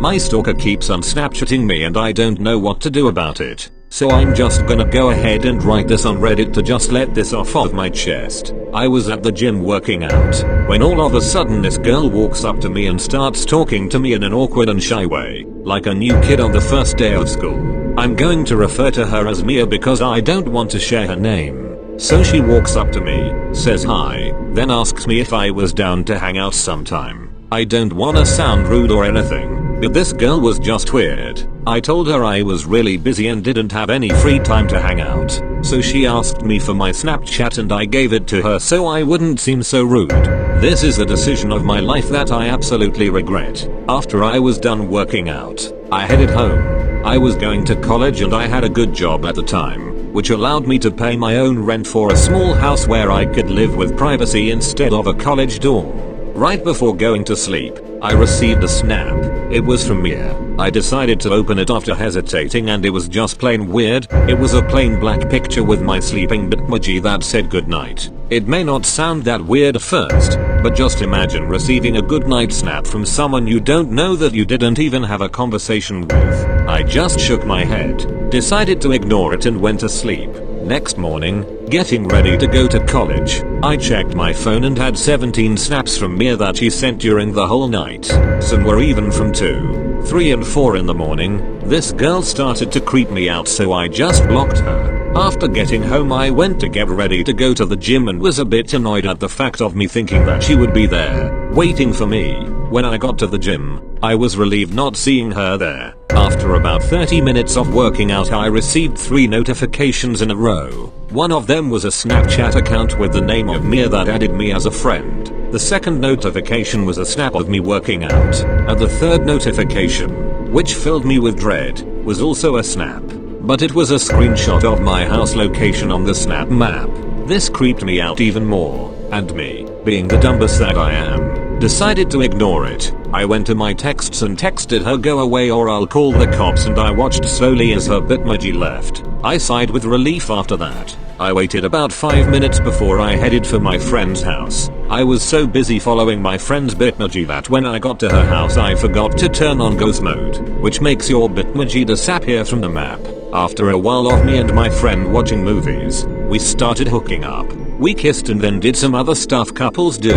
My stalker keeps on Snapchatting me and I don't know what to do about it. So I'm just gonna go ahead and write this on Reddit to just let this off of my chest. I was at the gym working out when all of a sudden this girl walks up to me and starts talking to me in an awkward and shy way, like a new kid on the first day of school. I'm going to refer to her as Mia because I don't want to share her name. So she walks up to me, says hi, then asks me if I was down to hang out sometime. I don't wanna sound rude or anything, but this girl was just weird. I told her I was really busy and didn't have any free time to hang out, so she asked me for my Snapchat and I gave it to her so I wouldn't seem so rude. This is a decision of my life that I absolutely regret. After I was done working out, I headed home. I was going to college and I had a good job at the time, which allowed me to pay my own rent for a small house where I could live with privacy instead of a college dorm. Right before going to sleep, I received a snap. It was from Mia. I decided to open it after hesitating and it was just plain weird. It was a plain black picture with my sleeping bitmoji that said goodnight. It may not sound that weird at first, but just imagine receiving a goodnight snap from someone you don't know that you didn't even have a conversation with. I just shook my head, decided to ignore it and went to sleep. Next morning, getting ready to go to college, I checked my phone and had 17 snaps from Mia that she sent during the whole night. Some were even from 2, 3 and 4 in the morning. This girl started to creep me out so I just blocked her. After getting home I went to get ready to go to the gym and was a bit annoyed at the fact of me thinking that she would be there, waiting for me. When I got to the gym, I was relieved not seeing her there. After about 30 minutes of working out I received 3 notifications in a row. One of them was a Snapchat account with the name of Mia that added me as a friend. The second notification was a snap of me working out. And the third notification, which filled me with dread, was also a snap. But it was a screenshot of my house location on the snap map. This creeped me out even more, and me, being the dumbass that I am, decided to ignore it. I went to my texts and texted her go away or I'll call the cops and I watched slowly as her bitmoji left. I sighed with relief after that. I waited about 5 minutes before I headed for my friend's house. I was so busy following my friend's bitmoji that when I got to her house I forgot to turn on ghost mode, which makes your bitmoji disappear from the map. After a while of me and my friend watching movies, we started hooking up. We kissed and then did some other stuff couples do.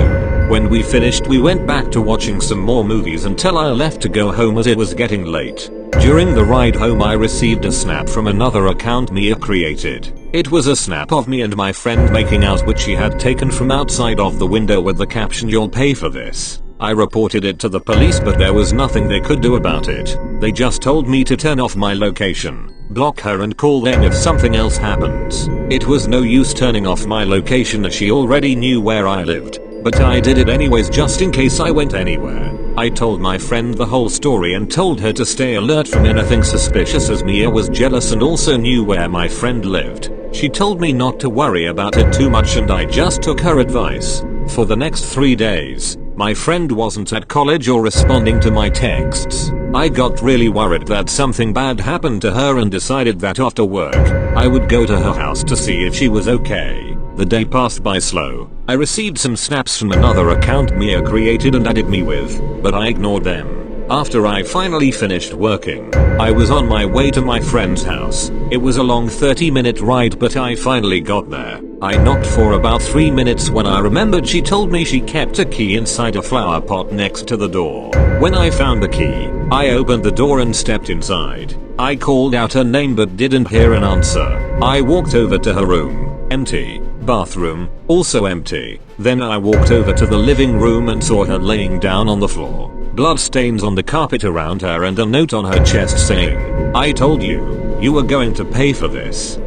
When we finished we went back to watching some more movies until I left to go home as it was getting late. During the ride home I received a snap from another account Mia created. It was a snap of me and my friend making out which she had taken from outside of the window with the caption "You'll pay for this." I reported it to the police but there was nothing they could do about it. They just told me to turn off my location, block her and call them if something else happens. It was no use turning off my location as she already knew where I lived. But I did it anyways just in case I went anywhere. I told my friend the whole story and told her to stay alert from anything suspicious as Mia was jealous and also knew where my friend lived. She told me not to worry about it too much and I just took her advice. For the next 3 days, my friend wasn't at college or responding to my texts. I got really worried that something bad happened to her and decided that after work, I would go to her house to see if she was okay. The day passed by slow. I received some snaps from another account Mia created and added me with, but I ignored them. After I finally finished working, I was on my way to my friend's house. It was a long 30-minute ride but I finally got there. I knocked for about 3 minutes when I remembered she told me she kept a key inside a flower pot next to the door. When I found the key, I opened the door and stepped inside. I called out her name but didn't hear an answer. I walked over to her room. Empty. Bathroom, also empty. Then I walked over to the living room and saw her laying down on the floor. Blood stains on the carpet around her and a note on her chest saying, "I told you, you were going to pay for this."